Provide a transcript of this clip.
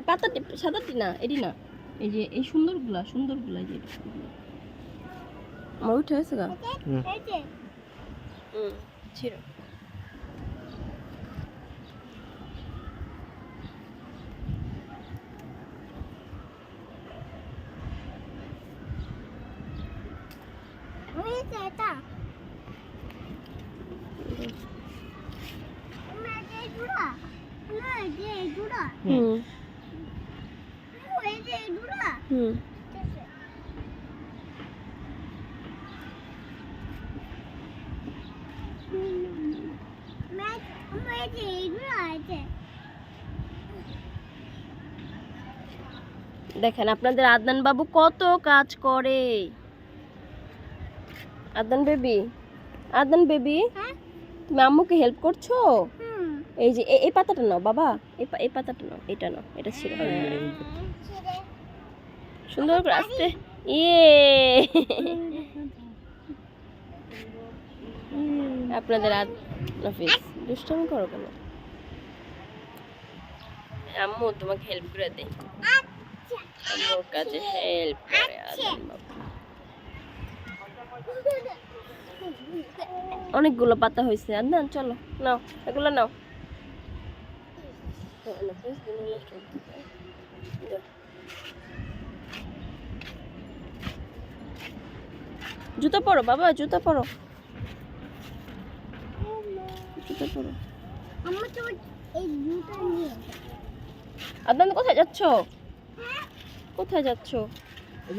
পাতাটি সাদাটি না, এটি না, এই যে এই সুন্দরগুলা এই যে আমার উঠে আছে গা। ছিল দেখেন আপনাদের আদনান বাবু কত কাজ করে। আদনান বেবি তুমি আম্মুকে হেল্প করছো? এই যে এই পাতাটা নাও বাবা, এই পাতাটা নাও, এটা নাও, এটা ছিল সুন্দর করে আস্তে। আপনাদের নাফিস দুষ্টামি করো কেন? আম্মু তোমাকে হেল্প করে দেয়, আম্মুর কাছে হেল্প করে আদনান বাবু। অনেকগুলো পাতা হয়েছে আদনান, চলো নাও এগুলো নাও। জুতা পরো বাবা, জুতা পরো। আদনান কোথায় যাচ্ছ? কোথায় যাচ্ছ?